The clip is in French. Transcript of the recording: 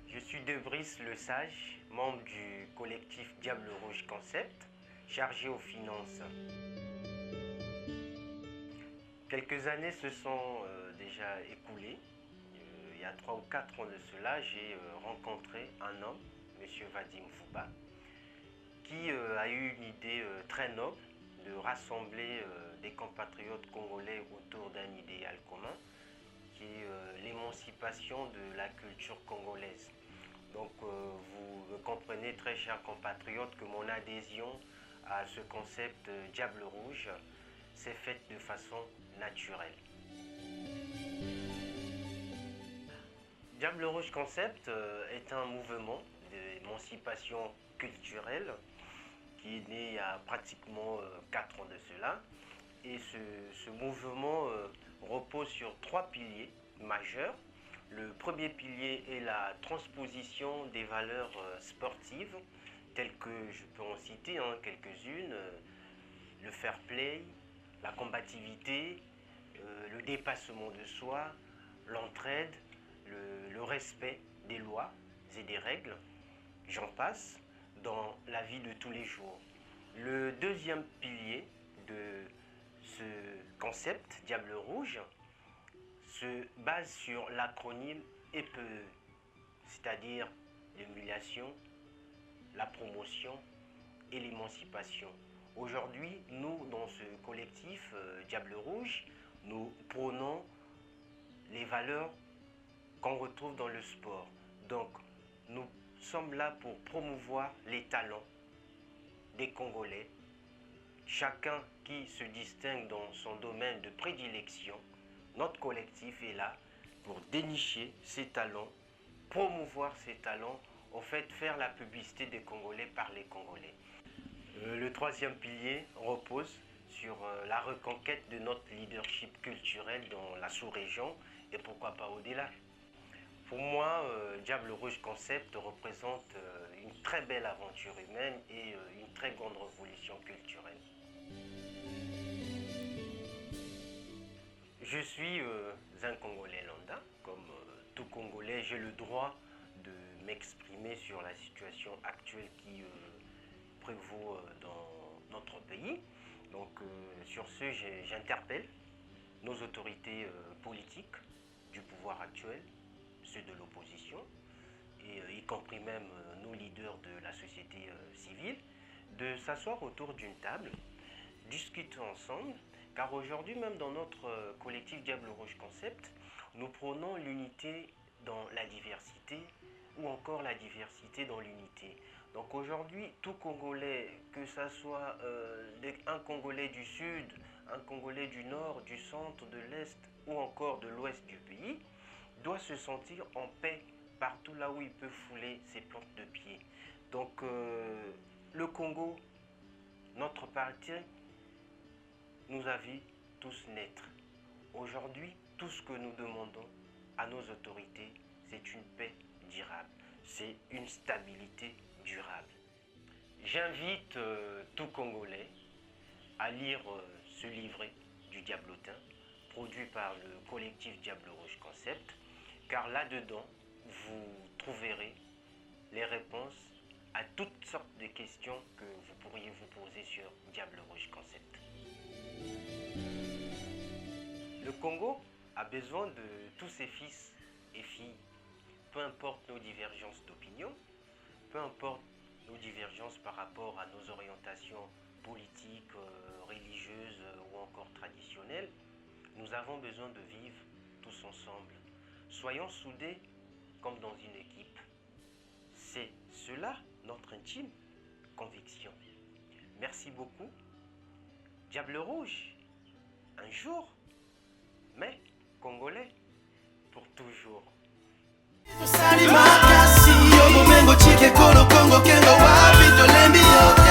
Je suis Debris Le Sage, membre du collectif Diable Rouge Concept, chargé aux finances. Quelques années se sont déjà écoulées. Il y a 3 ou 4 ans de cela, j'ai rencontré un homme, M. Vadim Fouba, qui a eu une idée très noble de rassembler des compatriotes congolais autour d'un idéal commun, qui est l'émancipation de la culture congolaise. Donc vous me comprenez, très chers compatriotes, que mon adhésion à ce concept Diable Rouge s'est faite de façon naturelle. Diable Rouge Concept est un mouvement d'émancipation culturelle qui est né il y a pratiquement 4 ans de cela. Et ce mouvement repose sur 3 piliers majeurs. Le premier pilier est la transposition des valeurs sportives, telles que je peux en citer quelques-unes, le fair play, la combativité, le dépassement de soi, l'entraide, le respect des lois et des règles, j'en passe, dans la vie de tous les jours. Le deuxième pilier de ce concept, Diable Rouge, se base sur l'acronyme EPE, c'est-à-dire l'émulation, la promotion et l'émancipation. Aujourd'hui, nous, dans ce collectif Diable Rouge, nous prônons les valeurs qu'on retrouve dans le sport. Donc, nous sommes là pour promouvoir les talents des Congolais, chacun qui se distingue dans son domaine de prédilection. Notre collectif est là pour dénicher ses talents, promouvoir ses talents, en fait faire la publicité des Congolais par les Congolais. Le troisième pilier repose sur la reconquête de notre leadership culturel dans la sous-région et pourquoi pas au-delà. Pour moi, Diable Rouge Concept représente une très belle aventure humaine et une très grande révolution culturelle. Je suis un Congolais lambda. Comme tout Congolais, j'ai le droit de m'exprimer sur la situation actuelle qui prévaut dans notre pays. Donc sur ce, j'interpelle nos autorités politiques du pouvoir actuel, ceux de l'opposition, et y compris même nos leaders de la société civile, de s'asseoir autour d'une table, discuter ensemble, car aujourd'hui même dans notre collectif Diable Rouge Concept, nous prônons l'unité dans la diversité ou encore la diversité dans l'unité. Donc aujourd'hui, tout Congolais, que ce soit un Congolais du Sud, un Congolais du Nord, du Centre, de l'Est ou encore de l'Ouest du pays, doit se sentir en paix partout là où il peut fouler ses plantes de pied. Donc le Congo, notre parti, nous a vu tous naître. Aujourd'hui, tout ce que nous demandons à nos autorités, c'est une paix durable, c'est une stabilité durable. J'invite tout Congolais à lire ce livret du Diablotin, produit par le collectif Diable Rouge Concept, car là-dedans, vous trouverez les réponses à toutes sortes de questions que vous pourriez vous poser sur Diable Rouge Concept. Le Congo a besoin de tous ses fils et filles, peu importe nos divergences d'opinion, peu importe nos divergences par rapport à nos orientations politiques, religieuses ou encore traditionnelles, nous avons besoin de vivre tous ensemble. Soyons soudés comme dans une équipe. C'est cela notre intime conviction. Merci beaucoup. Diable Rouge, un jour, mais Congolais pour toujours. Salima kasi, yo bumengo chike kolo Kongo kengo wapi tolembi yote.